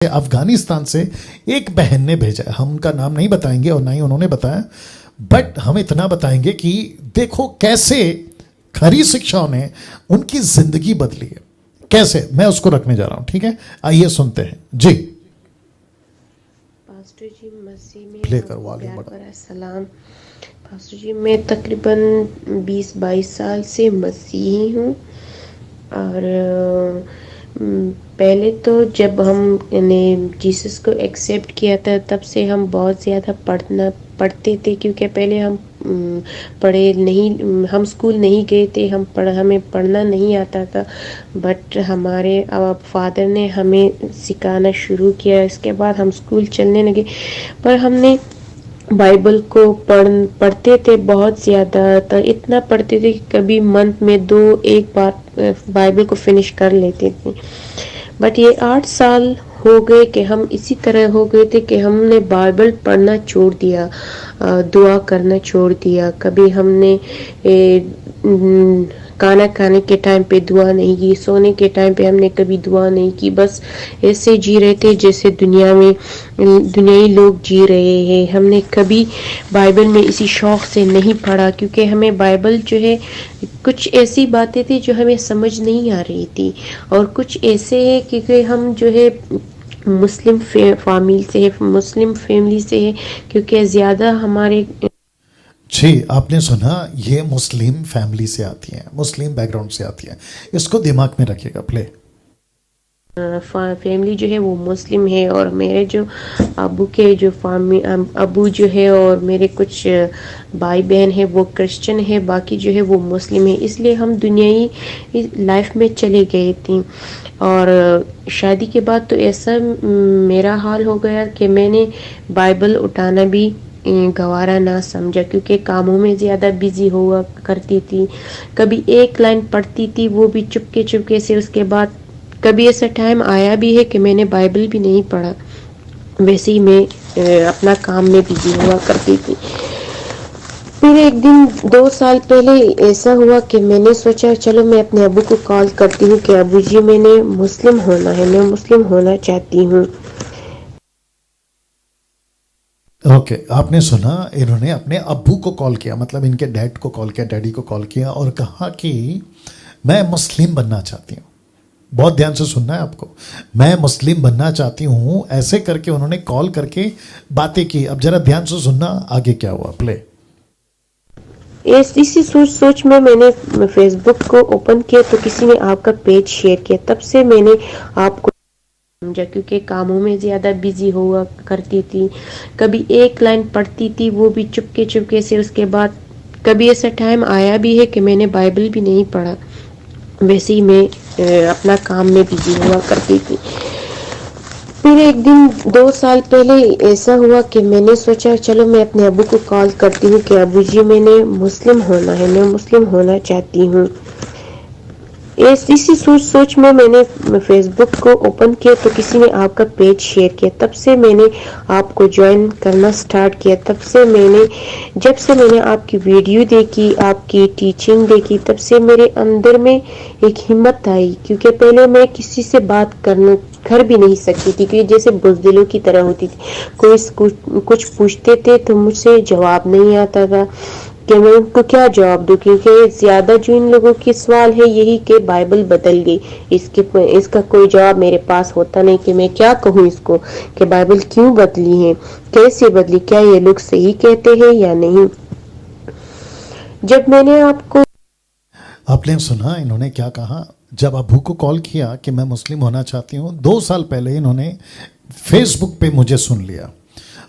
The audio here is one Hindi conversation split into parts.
अफगानिस्तान से एक बहन ने भेजा है। हम उनका नाम नहीं बताएंगे और ना ही उन्होंने बताया, बट हम इतना बताएंगे कि देखो कैसे खरी शिक्षाओं ने उनकी जिंदगी बदली है। कैसे, मैं उसको रखने जा रहा हूं। ठीक है, आइए सुनते हैं जी। पास्टर जी मसीह में प्ले कर, वॉल्यूम बढ़ा। सलाम पास्टर जी, मैं तकरीबन 20-22 साल से मसीही हूँ। और पहले तो जब हमने जीसस को एक्सेप्ट किया था तब से हम बहुत ज़्यादा पढ़ते थे, क्योंकि पहले हम पढ़े नहीं, हम स्कूल नहीं गए थे, हमें पढ़ना नहीं आता था। बट हमारे फादर ने हमें सिखाना शुरू किया। इसके बाद हम स्कूल चलने लगे, पर हमने बाइबल को पढ़ते थे बहुत ज़्यादा। तो इतना पढ़ते थे कि कभी मंथ में एक बार बाइबल को फिनिश कर लेते थे। बट ये 8 साल हो गए कि हम इसी तरह हो गए थे कि हमने बाइबल पढ़ना छोड़ दिया, दुआ करना छोड़ दिया। कभी हमने खाना खाने के टाइम पे दुआ नहीं की, सोने के टाइम पे हमने कभी दुआ नहीं की। बस ऐसे जी रहे थे जैसे दुनियाई लोग जी रहे हैं। हमने कभी बाइबल में इसी शौक से नहीं पढ़ा, क्योंकि हमें बाइबल जो है कुछ ऐसी बातें थी जो हमें समझ नहीं आ रही थी, और कुछ ऐसे है क्योंकि हम जो है मुस्लिम फैमिली से है, क्योंकि ज़्यादा हमारे जी। आपने सुना, ये मुस्लिम फैमिली से आती हैं, मुस्लिम बैकग्राउंड से आती हैं। इसको दिमाग में रखिएगा। प्ले। फैमिली जो है वो मुस्लिम है, और मेरे जो अबू के जो अबू जो है और मेरे कुछ भाई बहन है वो क्रिश्चियन है, बाकी जो है वो मुस्लिम है। इसलिए हम दुनियाई लाइफ में चले गए थे। और शादी के बाद तो ऐसा मेरा हाल हो गया कि मैंने बाइबल उठाना भी गवारा ना समझा, क्योंकि कामों में ज़्यादा बिजी हुआ करती थी। कभी एक लाइन पढ़ती थी, वो भी चुपके से। उसके बाद कभी ऐसा टाइम आया भी है कि मैंने बाइबल भी नहीं पढ़ा, वैसे ही मैं अपना काम में बिजी हुआ करती थी। फिर एक दिन 2 साल पहले ऐसा हुआ कि मैंने सोचा चलो मैं अपने अबू को कॉल करती हूँ कि अबू जी मैंने मुस्लिम होना है, मैं मुस्लिम होना चाहती हूँ। ओके, आपने सुना, इन्होंने अपने अब्बू को कॉल किया, मतलब इनके डैड को कॉल किया, डैडी को कॉल किया और कहा कि मैं मुस्लिम बनना चाहती हूँ। बहुत ध्यान से सुनना है आपको, मैं मुस्लिम बनना चाहती हूँ। ऐसे करके उन्होंने कॉल करके बातें की। अब जरा ध्यान से सुनना आगे क्या हुआ। प्ले। इसी सोच में मैंने फेसबुक को ओपन किया तो किसी ने आपका पेज शेयर किया। तब से मैंने आपको समझा, क्योंकि कामों में ज़्यादा बिजी हुआ करती थी। कभी एक लाइन पढ़ती थी, वो भी चुपके से। उसके बाद कभी ऐसा टाइम आया भी है कि मैंने बाइबल भी नहीं पढ़ा, वैसे ही मैं अपना काम में बिजी हुआ करती थी। फिर एक दिन 2 साल पहले ऐसा हुआ कि मैंने सोचा चलो मैं अपने अबू को कॉल करती हूँ कि अबू जी मैंने मुस्लिम होना है, मैं मुस्लिम होना चाहती हूँ। इसी सोच में मैंने फेसबुक को ओपन किया तो किसी ने आपका पेज शेयर किया। तब से मैंने आपको ज्वाइन करना स्टार्ट किया। जब से मैंने आपकी वीडियो देखी, आपकी टीचिंग देखी, तब से मेरे अंदर में एक हिम्मत आई, क्योंकि पहले मैं किसी से बात कर भी नहीं सकती थी, क्योंकि जैसे बुज़दिलों की तरह होती थी। कोई कुछ पूछते थे तो मुझसे जवाब नहीं आता था कि मैं उनको क्या जवाब दूं, क्योंकि ज़्यादा जो इन लोगों की सवाल है यही कि बाइबल बदल गई। इसका कोई जवाब मेरे पास होता नहीं कि मैं क्या कहूँ इसको कि बाइबल क्यों बदली है, कैसे बदली, क्या ये लोग सही कहते हैं या नहीं। जब मैंने आपने सुना इन्होंने क्या कहा। जब अबू को कॉल किया कि मैं मुस्लिम होना चाहती हूँ, 2 साल पहले इन्होंने फेसबुक पे मुझे सुन लिया,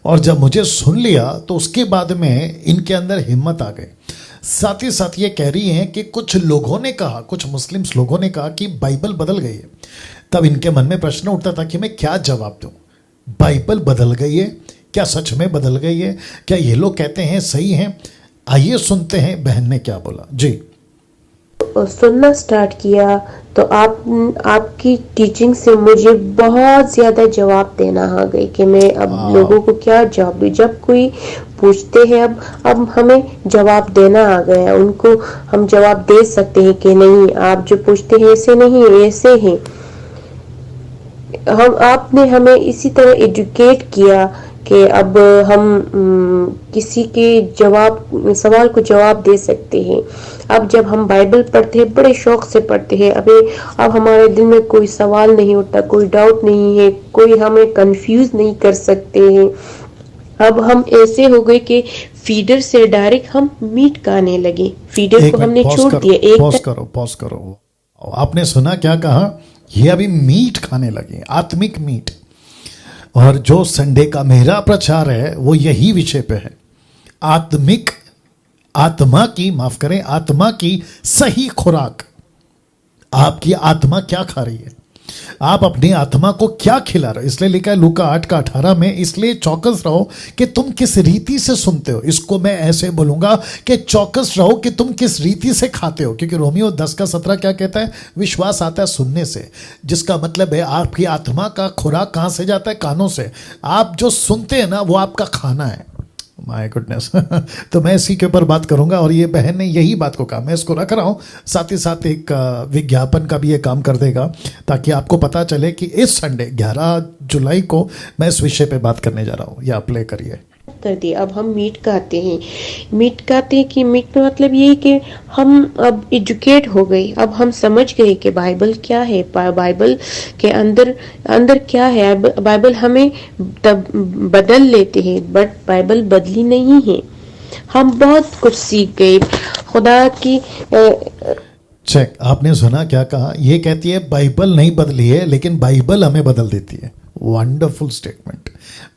और जब मुझे सुन लिया तो उसके बाद में इनके अंदर हिम्मत आ गई। साथ ही साथ ये कह रही हैं कि कुछ लोगों ने कहा, कुछ मुस्लिम्स लोगों ने कहा कि बाइबल बदल गई है। तब इनके मन में प्रश्न उठता था कि मैं क्या जवाब दूं। बाइबल बदल गई है, क्या सच में बदल गई है? क्या ये लोग कहते हैं सही हैं? आइए सुनते हैं बहन ने क्या बोला जी। सुनना स्टार्ट किया तो आपकी टीचिंग से मुझे बहुत ज़्यादा जवाब देना आ गए कि मैं अब लोगों को क्या जवाब दूँ। जब कोई पूछते हैं अब हमें जवाब देना आ गया, उनको हम जवाब दे सकते हैं कि नहीं, आप जो पूछते हैं ऐसे नहीं, ऐसे हैं। हम आपने हमें इसी तरह एजुकेट किया कि अब हम किसी के सवाल को जवाब दे सकते हैं। अब जब हम बाइबल पढ़ते हैं बड़े शौक से पढ़ते हैं, अब हमारे दिल में कोई सवाल नहीं उठता, कोई डाउट नहीं है, कोई हमें कंफ्यूज नहीं कर सकते हैं। अब हम ऐसे हो गए कि फीडर से डायरेक्ट हम मीट खाने लगे, फीडर को हमने छोड़ दिया। पॉज करो। आपने सुना क्या कहा? ये अभी मीट खाने लगे, आत्मिक मीट। और जो संडे का मेरा प्रचार है वो यही विषय पे है, आत्मा की सही खुराक। आपकी आत्मा क्या खा रही है, आप अपनी आत्मा को क्या खिला रहे हो? इसलिए लिखा है लूका 8:18 में, इसलिए चौकस रहो कि तुम किस रीति से सुनते हो। इसको मैं ऐसे बोलूंगा कि चौकस रहो कि तुम किस रीति से खाते हो, क्योंकि रोमियो 10:17 क्या कहता है? विश्वास आता है सुनने से, जिसका मतलब है आपकी आत्मा का खुराक कहां से जाता है? कानों से। आप जो सुनते हैं ना वो आपका खाना है। My goodness. तो मैं इसी के ऊपर बात करूंगा, और ये बहन ने यही बात को कहा, मैं इसको रख रहा हूं, साथ ही साथ एक विज्ञापन का भी ये काम कर देगा, ताकि आपको पता चले कि इस संडे 11 जुलाई को मैं इस विषय पे बात करने जा रहा हूं। या प्ले करिए। कर दिया। अब हम मीट खाते हैं कि मीट का मतलब ये है कि हम अब एजुकेट हो गए, अब हम समझ गए कि बाइबल क्या है, बाइबल के अंदर क्या है। बाइबल हमें तब बदल लेते हैं, बट बाइबल बदली नहीं है। हम बहुत कुछ सीख गए खुदा की। चेक, आपने सुना क्या कहा? ये कहती है बाइबल नहीं बदली है, लेकिन बाइबल हमें बदल देती है। Wonderful statement.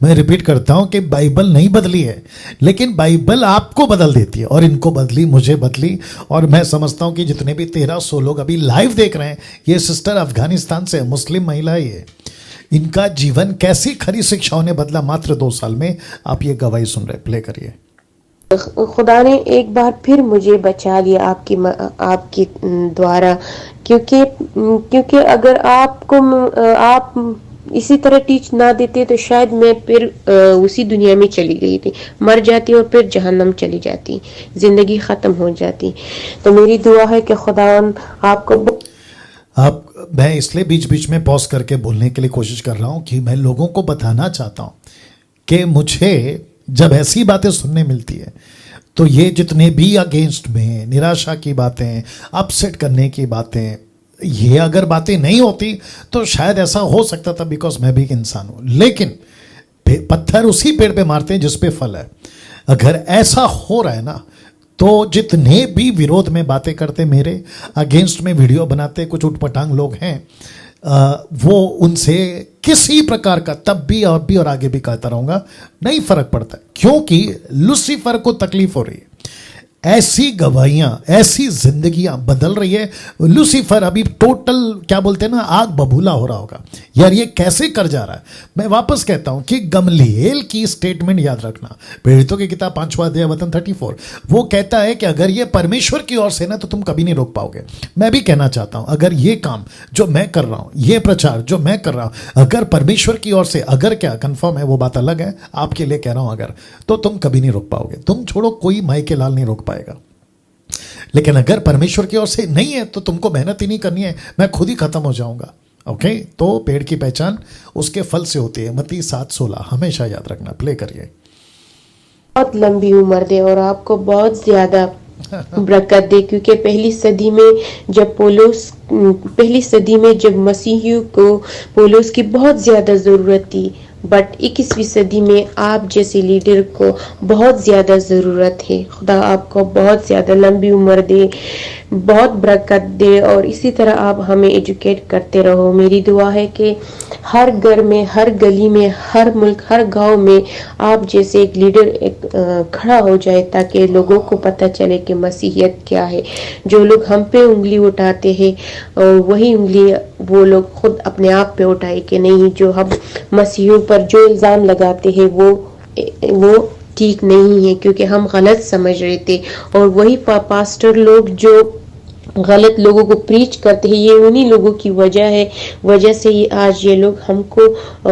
मैं रिपीट करता हूं कि बाइबल नहीं बदली है, लेकिन बाइबल आपको बदल देती है। और इनको बदली, मुझे बदली, और मैं समझता हूं कि जितने भी 1300 लोग अभी लाइव देख रहे हैं, ये सिस्टर अफगानिस्तान से, मुस्लिम महिला है ये, इनका जीवन कैसी खरी शिक्षाओं ने बदला मात्र 2 साल में। आप ये गवाही सुन रहे, प्ले करिए। खुदा ने एक बार फिर मुझे बचा लिया आपके द्वारा, क्योंकि अगर आप इसी तरह टीच ना देते तो शायद मैं फिर उसी दुनिया में चली गई थी, मर जाती और फिर जहन्नम चली जाती, जिंदगी खत्म हो जाती। तो मेरी दुआ है कि खुदा मैं इसलिए बीच बीच में पॉज करके बोलने के लिए कोशिश कर रहा हूं कि मैं लोगों को बताना चाहता हूं कि मुझे जब ऐसी बातें सुनने मिलती है, तो ये जितने भी अगेंस्ट में, निराशा की बातें, अपसेट करने की बातें, ये अगर बातें नहीं होती तो शायद ऐसा हो सकता था, बिकॉज मैं भी एक इंसान हूं। लेकिन पत्थर उसी पेड़ पे मारते हैं जिस पे फल है। अगर ऐसा हो रहा है ना, तो जितने भी विरोध में बातें करते, मेरे अगेंस्ट में वीडियो बनाते कुछ उटपटांग लोग हैं, वो उनसे किसी प्रकार का तब भी और आगे भी कहता रहूंगा, नहीं फर्क पड़ता, क्योंकि लूसीफर को तकलीफ हो रही है। ऐसी गवाहियां, ऐसी जिंदगियां बदल रही है। लूसीफर अभी टोटल क्या बोलते हैं ना, आग बबूला हो रहा होगा, यार ये कैसे कर जा रहा है। मैं वापस कहता हूं कि गमलीएल की स्टेटमेंट याद रखना, प्रेरितों की किताब 5वां अध्याय वचन 34, वो कहता है कि अगर ये परमेश्वर की ओर से ना तो तुम कभी नहीं रोक पाओगे। मैं भी कहना चाहता हूं, अगर ये काम जो मैं कर रहा हूं, ये प्रचार जो मैं कर रहा हूं, अगर परमेश्वर की ओर से, अगर क्या कंफर्म है वो बात अलग है, आपके लिए कह रहा हूं अगर, तो तुम कभी नहीं रोक पाओगे। तुम छोड़ो, कोई माई के लाल नहीं रोक पाएगा। लेकिन अगर परमेश्वर की ओर से नहीं है तो तुमको मेहनत ही नहीं करनी है, मैं खुद ही खत्म हो जाऊंगा। ओके, तो पेड़ की पहचान उसके फल से होती है, मत्ती 7:16 हमेशा याद रखना। प्ले करिए। बहुत लंबी उम्र दे और आपको बहुत ज्यादा बरकत दे, क्योंकि पहली सदी में जब मसीहियों को पौलुस की बहुत ज्यादा जरूरत थी, बट 21वीं सदी में आप जैसे लीडर को बहुत ज़्यादा ज़रूरत है। खुदा आपको बहुत ज़्यादा लंबी उम्र दे, बहुत बरकत दे, और इसी तरह आप हमें एजुकेट करते रहो। मेरी दुआ है कि हर घर में, हर गली में, हर मुल्क, हर गांव में आप जैसे एक लीडर खड़ा हो जाए, ताकि लोगों को पता चले कि मसीहियत क्या है। जो लोग हम पे उंगली उठाते हैं, वही उंगली वो लोग खुद अपने आप पे उठाए कि नहीं, जो हम मसीहियों पर जो इल्ज़ाम लगाते हैं वो ठीक नहीं है, क्योंकि हम गलत समझ रहे थे। और वही पास्टर लोग जो गलत लोगों को प्रीच करते हैं, ये उन्हीं लोगों की वजह से ही आज ये लोग हमको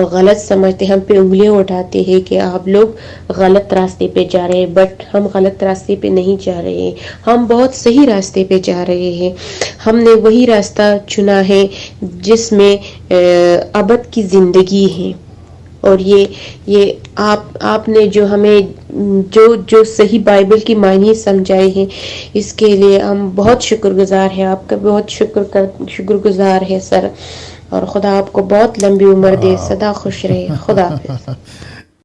गलत समझते हैं, हम पे उंगलियां उठाते हैं कि आप लोग गलत रास्ते पे जा रहे हैं। बट हम गलत रास्ते पे नहीं जा रहे हैं, हम बहुत सही रास्ते पे जा रहे हैं। हमने वही रास्ता चुना है जिसमें अबद की जिंदगी है। और ये आपने जो हमें जो सही बाइबल की मायने समझाए हैं, इसके लिए हम बहुत शुक्रगुजार हैं, आपका बहुत शुक्रगुजार है सर। और खुदा आपको बहुत लंबी उम्र दे, सदा खुश रहे। खुदा हाफिज।